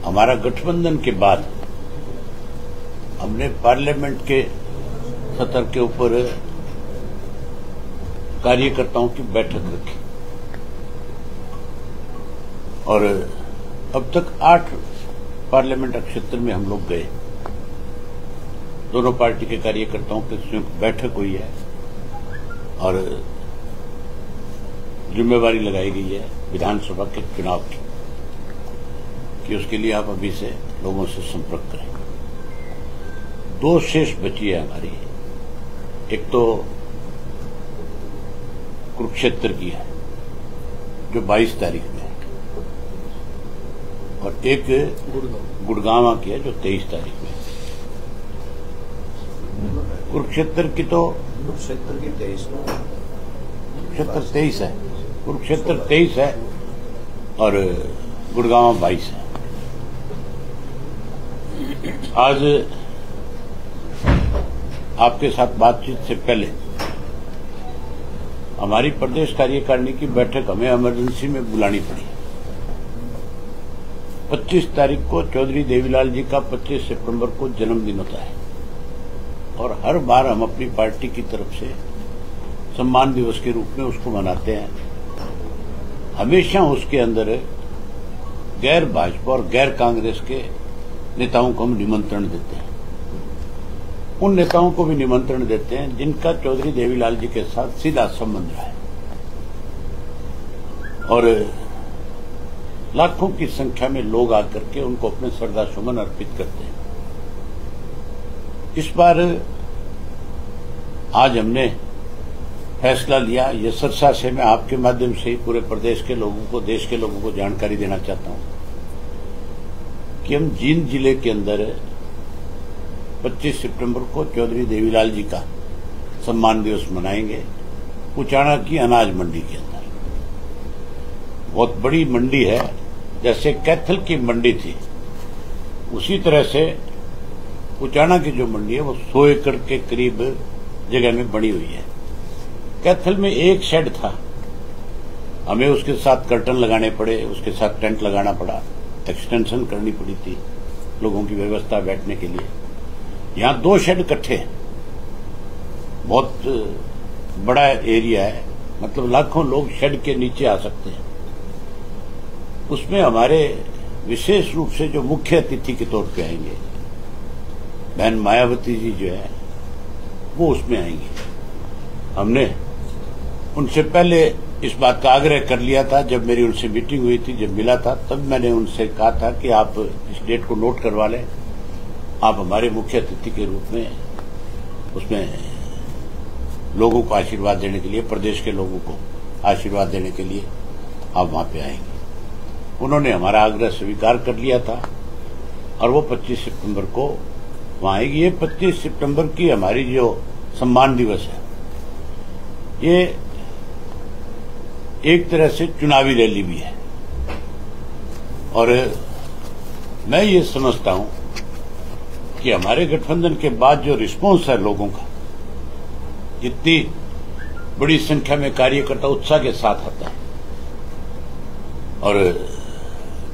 हमारा गठबंधन के बाद हमने पार्लियामेंट के सत्र के ऊपर कार्यकर्ताओं की बैठक रखी और अब तक 8 पार्लियामेंट क्षेत्र में हम लोग गए। दोनों पार्टी के कार्यकर्ताओं की संयुक्त बैठक हुई है और जिम्मेवारी लगाई गई है विधानसभा के चुनाव की कि उसके लिए आप अभी से लोगों से संपर्क करें। 2 शेष बची है हमारी, एक तो कुरुक्षेत्र की है जो 22 तारीख में है और एक गुड़गांव की है जो 23 तारीख में है। कुरुक्षेत्र की तो कुरुक्षेत्र की 23 है, कुरुक्षेत्र 23 है और गुड़गांव 22 है। आज आपके साथ बातचीत से पहले हमारी प्रदेश कार्यकारिणी की बैठक हमें इमरजेंसी में बुलानी पड़ी। 25 तारीख को चौधरी देवीलाल जी का 25 सितंबर को जन्मदिन होता है और हर बार हम अपनी पार्टी की तरफ से सम्मान दिवस के रूप में उसको मनाते हैं। हमेशा उसके अंदर गैर भाजपा और गैर कांग्रेस के नेताओं को हम निमंत्रण देते हैं। उन नेताओं को भी निमंत्रण देते हैं जिनका चौधरी देवीलाल जी के साथ सीधा संबंध रहा है और लाखों की संख्या में लोग आकर के उनको अपने श्रद्धासुमन अर्पित करते हैं। इस बार आज हमने फैसला लिया, ये सरसा से मैं आपके माध्यम से ही पूरे प्रदेश के लोगों को, देश के लोगों को जानकारी देना चाहता हूं कि हम जींद जिले के अंदर 25 सितंबर को चौधरी देवीलाल जी का सम्मान दिवस मनाएंगे। कुचाना की अनाज मंडी के अंदर बहुत बड़ी मंडी है, जैसे कैथल की मंडी थी उसी तरह से कुचाना की जो मंडी है वो 100 एकड़ के करीब जगह में बनी हुई है। कैथल में एक शेड था, हमें उसके साथ कर्टन लगाने पड़े, उसके साथ टेंट लगाना पड़ा, एक्सटेंशन करनी पड़ी थी लोगों की व्यवस्था बैठने के लिए। यहां 2 शेड इकट्ठे हैं, बहुत बड़ा एरिया है, मतलब लाखों लोग शेड के नीचे आ सकते हैं। उसमें हमारे विशेष रूप से जो मुख्य अतिथि के तौर पे आएंगे बहन मायावती जी जो है वो उसमें आएंगे। हमने उनसे पहले इस बात का आग्रह कर लिया था, जब मेरी उनसे मीटिंग हुई थी, जब मिला था तब मैंने उनसे कहा था कि आप इस डेट को नोट करवा लें, आप हमारे मुख्य अतिथि के रूप में उसमें लोगों को आशीर्वाद देने के लिए, प्रदेश के लोगों को आशीर्वाद देने के लिए आप वहां पे आएंगे। उन्होंने हमारा आग्रह स्वीकार कर लिया था और वो 25 सितंबर को वहां आएगी। ये 25 सितंबर की हमारी जो सम्मान दिवस है ये एक तरह से चुनावी रैली भी है और मैं ये समझता हूं कि हमारे गठबंधन के बाद जो रिस्पांस है लोगों का, इतनी बड़ी संख्या में कार्यकर्ता उत्साह के साथ आता है और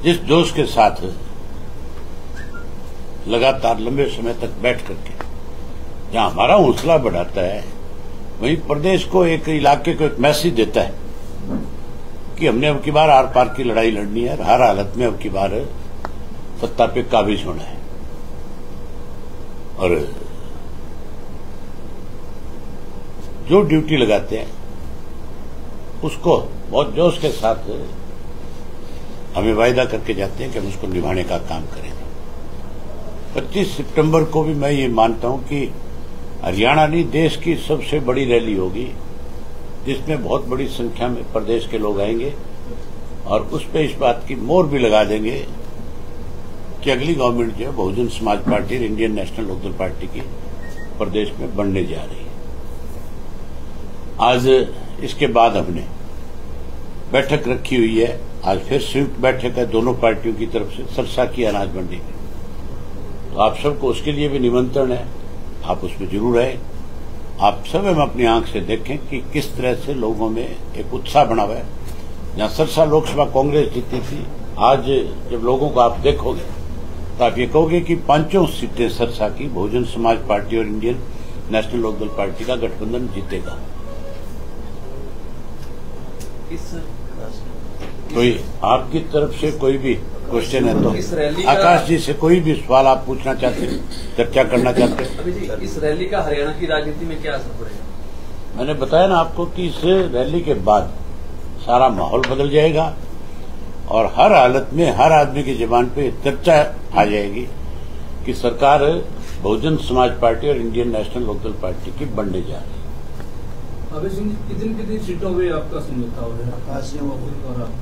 जिस जोश के साथ लगातार लंबे समय तक बैठ करके जहां हमारा हौसला बढ़ाता है, वहीं प्रदेश को, एक इलाके को एक मैसेज देता है कि हमने अब की बार आर पार की लड़ाई लड़नी है, हर हालत में अब की बार सत्ता पे काबिज होना है। और जो ड्यूटी लगाते हैं उसको बहुत जोश के साथ हमें वायदा करके जाते हैं कि हम उसको निभाने का काम करेंगे। 25 सितंबर को भी मैं ये मानता हूं कि हरियाणा नहीं, देश की सबसे बड़ी रैली होगी जिसमें बहुत बड़ी संख्या में प्रदेश के लोग आएंगे और उस पर इस बात की मोहर भी लगा देंगे कि अगली गवर्नमेंट जो है बहुजन समाज पार्टी और इंडियन नेशनल लोकदल पार्टी की प्रदेश में बनने जा रही है। आज इसके बाद हमने बैठक रखी हुई है, आज फिर संयुक्त बैठक है दोनों पार्टियों की तरफ से सरसा की अनाज मंडी में, तो आप सबको उसके लिए भी निमंत्रण है, आप उसमें जरूर आए। आप सब हम अपनी आंख से देखें कि किस तरह से लोगों में एक उत्साह बना हुआ है। जहां सरसा लोकसभा कांग्रेस जीती थी, आज जब लोगों को आप देखोगे तो आप ये कहोगे कि 5 सीटें सरसा की बहुजन समाज पार्टी और इंडियन नेशनल लोकदल पार्टी का गठबंधन जीतेगा। कोई आपकी तरफ से कोई भी क्वेश्चन है तो आकाश जी से कोई भी सवाल आप पूछना चाहते हैं, चर्चा करना चाहते हैं? अभी जी, इस रैली का हरियाणा की राजनीति में क्या असर पड़ेगा? मैंने बताया ना आपको कि इस रैली के बाद सारा माहौल बदल जाएगा और हर हालत में हर आदमी की जुबान पे चर्चा आ जाएगी कि सरकार बहुजन समाज पार्टी और इंडियन नेशनल लोकदल पार्टी की बनने जा रही है। अभी सिंह कितनी सीटों में आपका समझौता हो रहा है?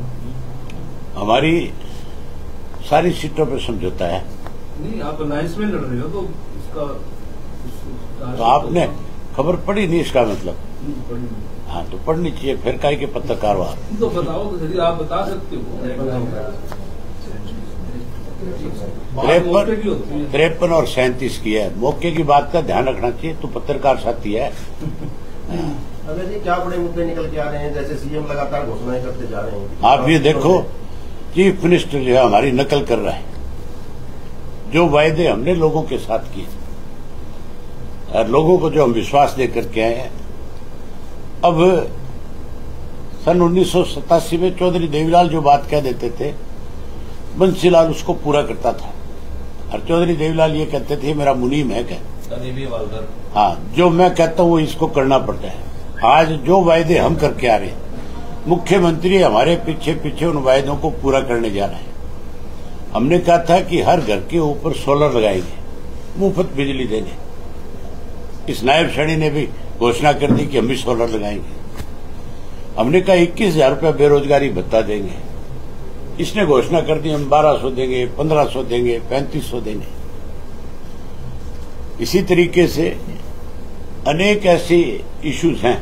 हमारी सारी सीटों पर समझौता है। नहीं, आप अलायंस में लड़ रहे हो तो इसका तो आपने खबर पढ़ी नहीं, इसका मतलब? पढ़ी। हाँ, तो पढ़नी चाहिए, फिर काहे के पत्रकार वार। तो बताओ तो सही, आप बता सकते हो। 53 और 37 की है। मौके की बात का ध्यान रखना चाहिए, तो पत्रकार साथी है। अगर जी क्या बड़े मुद्दे निकल के आ रहे हैं, जैसे सीएम लगातार घोषणाएं करते जा रहे हैं। आप ये देखो, चीफ मिनिस्टर जो है हमारी नकल कर रहा है। जो वायदे हमने लोगों के साथ किए और लोगों को जो हम विश्वास देकर के आए हैं, अब सन 1987 में चौधरी देवीलाल जो बात कह देते थे, बंसीलाल उसको पूरा करता था। और चौधरी देवीलाल ये कहते थे मेरा मुनीम है क्या? हाँ, जो मैं कहता हूँ वो इसको करना पड़ता है। आज जो वायदे हम करके आ रहे हैं, मुख्यमंत्री हमारे पीछे पीछे उन वायदों को पूरा करने जा रहे हैं। हमने कहा था कि हर घर के ऊपर सोलर लगाएंगे, मुफ्त बिजली देंगे। इस नायब सैनी ने भी घोषणा कर दी कि हम भी सोलर लगाएंगे। हमने कहा 21,000 रुपया बेरोजगारी भत्ता देंगे, इसने घोषणा कर दी हम 1200 देंगे, 1500 देंगे, 3500 देंगे। इसी तरीके से अनेक ऐसे इश्यूज हैं।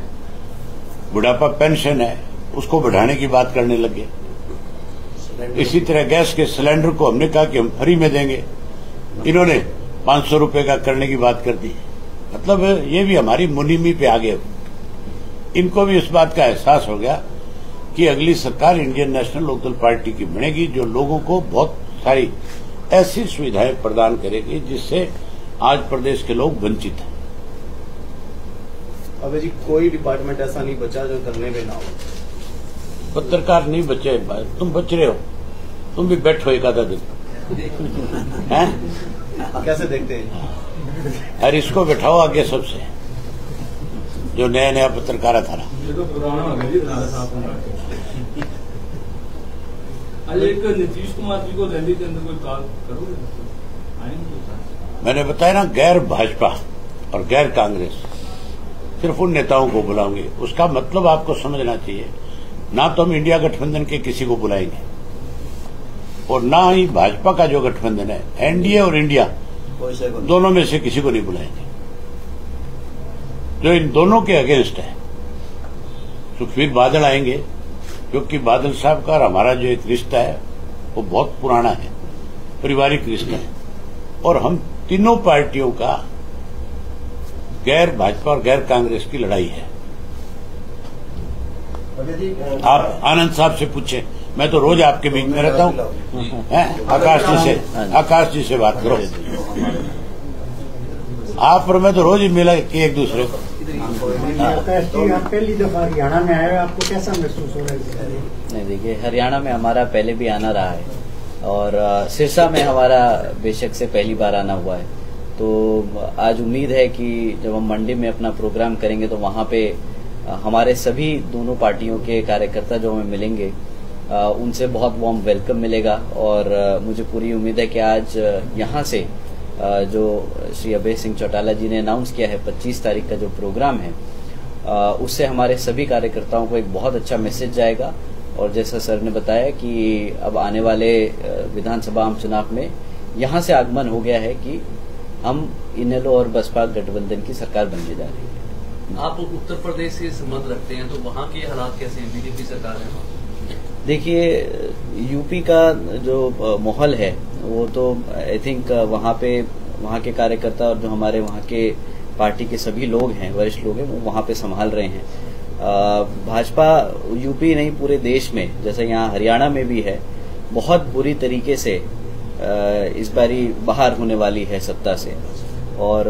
बुढ़ापा पेंशन है, उसको बढ़ाने की बात करने लगे। इसी तरह गैस के सिलेंडर को हमने कहा कि हम फ्री में देंगे, इन्होंने 500 रुपए का करने की बात कर दी। मतलब ये भी हमारी मुनीमी पे आ गए। इनको भी इस बात का एहसास हो गया कि अगली सरकार इंडियन नेशनल लोकदल पार्टी की बनेगी, जो लोगों को बहुत सारी ऐसी सुविधाएं प्रदान करेगी जिससे आज प्रदेश के लोग वंचित हैं। अबे जी, कोई डिपार्टमेंट ऐसा नहीं बचा जो करने में ना हो। पत्रकार नहीं बचे, तुम बच रहे हो, तुम भी बैठो एक आधा दिन। हैं? कैसे देखते हैं? अरे इसको बैठाओ आगे सबसे, जो नया नया पत्रकार था ना। एक नीतीश कुमार जी को रैली के अंदर कोई कॉल करोगे? मैंने बताया ना, गैर भाजपा और गैर कांग्रेस सिर्फ उन नेताओं को बुलाऊंगे। उसका मतलब आपको समझना चाहिए, ना तो हम इंडिया गठबंधन के किसी को बुलाएंगे और ना ही भाजपा का जो गठबंधन है एनडीए और इंडिया, दोनों में से किसी को नहीं बुलाएंगे। जो इन दोनों के अगेंस्ट है, सुखबीर बादल आएंगे, क्योंकि बादल साहब का और हमारा जो एक रिश्ता है वो बहुत पुराना है, पारिवारिक रिश्ता है। और हम तीनों पार्टियों का गैर भाजपा और गैर कांग्रेस की लड़ाई है। आप आनंद साहब से पूछें, मैं तो रोज आपके बीच में रहता हूँ। आकाश जी से बात करो। आप और मैं तो रोज ही मिला कि एक दूसरे को। आप पहली दफा हरियाणा में आए, आपको कैसा महसूस हो रहा है? नहीं, देखिए, हरियाणा में हमारा पहले भी आना रहा है और सिरसा में हमारा बेशक से पहली बार आना हुआ है। तो आज उम्मीद है कि जब हम मंडी में अपना प्रोग्राम करेंगे तो वहाँ पे हमारे सभी दोनों पार्टियों के कार्यकर्ता जो हमें मिलेंगे, उनसे बहुत वार्म वेलकम मिलेगा। और मुझे पूरी उम्मीद है कि आज यहाँ से जो श्री अभय सिंह चौटाला जी ने अनाउंस किया है 25 तारीख का जो प्रोग्राम है, उससे हमारे सभी कार्यकर्ताओं को एक बहुत अच्छा मैसेज जाएगा। और जैसा सर ने बताया कि अब आने वाले विधानसभा आम चुनाव में यहाँ से आगमन हो गया है कि हम इनेलो और बसपा गठबंधन की सरकार बनने जा रही है। आप उत्तर प्रदेश से संबंध रखते हैं, तो वहाँ के हालात कैसे हैं? बीजेपी सरकार है। देखिए, यूपी का जो माहौल है वो तो आई थिंक वहाँ के कार्यकर्ता और जो हमारे वहाँ के पार्टी के सभी लोग हैं, वरिष्ठ लोग हैं, वो वहाँ पे संभाल रहे हैं। भाजपा यूपी नहीं पूरे देश में, जैसे यहाँ हरियाणा में भी है, बहुत बुरी तरीके से इस बारी बाहर होने वाली है सत्ता से। और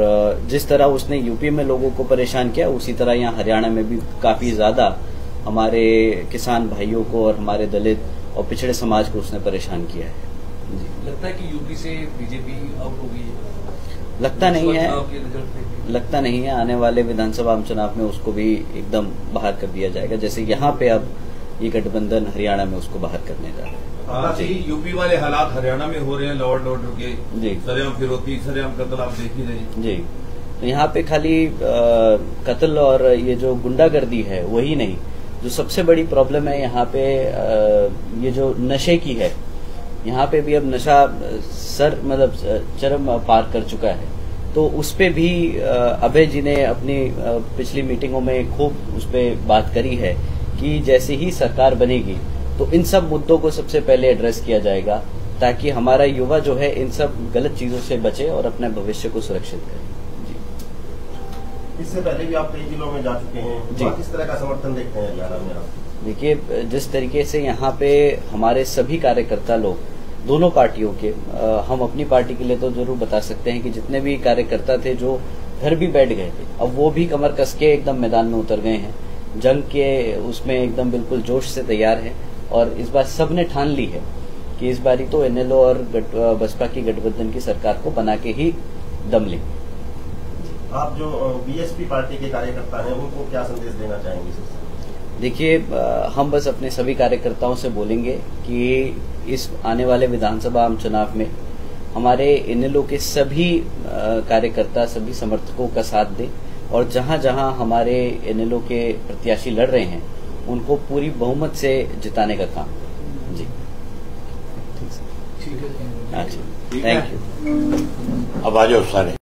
जिस तरह उसने यूपी में लोगों को परेशान किया, उसी तरह यहाँ हरियाणा में भी काफी ज्यादा हमारे किसान भाइयों को और हमारे दलित और पिछड़े समाज को उसने परेशान किया है। जी। लगता है कि यूपी से बीजेपी आउट हो गई है? लगता नहीं है। आने वाले विधानसभा चुनाव में उसको भी एकदम बाहर कर दिया जाएगा, जैसे यहाँ पे अब ये गठबंधन हरियाणा में उसको बाहर करने जा रहा है। हालांकि यूपी वाले हालात हरियाणा में हो रहे हैं, लॉ एंड ऑर्डर के जी, सरेआम फिरौती, सरेआम कत्ल आप देख ही रहे जी। तो यहाँ पे खाली कत्ल और ये जो गुंडागर्दी है वही नहीं, जो सबसे बड़ी प्रॉब्लम है यहाँ पे ये जो नशे की है, यहाँ पे भी अब नशा चरम पार कर चुका है। तो उस पे भी अभय जी ने अपनी पिछली मीटिंगों में खूब उस पे बात करी है कि जैसे ही सरकार बनेगी तो इन सब मुद्दों को सबसे पहले एड्रेस किया जाएगा, ताकि हमारा युवा जो है इन सब गलत चीजों से बचे और अपने भविष्य को सुरक्षित करे। जी। इससे पहले भी आप कई जिलों में जा चुके हैं जी, किस तरह का समर्थन देखते हैं हरियाणा में आप? देखिए, जिस तरीके से यहाँ पे हमारे सभी कार्यकर्ता लोग दोनों पार्टियों के, हम अपनी पार्टी के लिए तो जरूर बता सकते हैं कि जितने भी कार्यकर्ता थे जो घर भी बैठ गए थे, अब वो भी कमर कस के एकदम मैदान में उतर गए हैं, जंग के उसमें एकदम बिल्कुल जोश से तैयार है। और इस बार सबने ठान ली है कि इस बारी तो एनएलओ और बसपा की गठबंधन की सरकार को बना के ही दम लेंगे। आप जो बीएसपी पार्टी के कार्यकर्ता हैं उनको क्या संदेश देना चाहेंगे? देखिए, हम बस अपने सभी कार्यकर्ताओं से बोलेंगे कि इस आने वाले विधानसभा आम चुनाव में हमारे एनएलओ के सभी कार्यकर्ता, सभी समर्थकों का साथ दें, और जहां जहां हमारे एनएलओ के प्रत्याशी लड़ रहे हैं उनको पूरी बहुमत से जिताने का काम। जी, ठीक है। अच्छा, थैंक यू। अब आ जाओ सारे।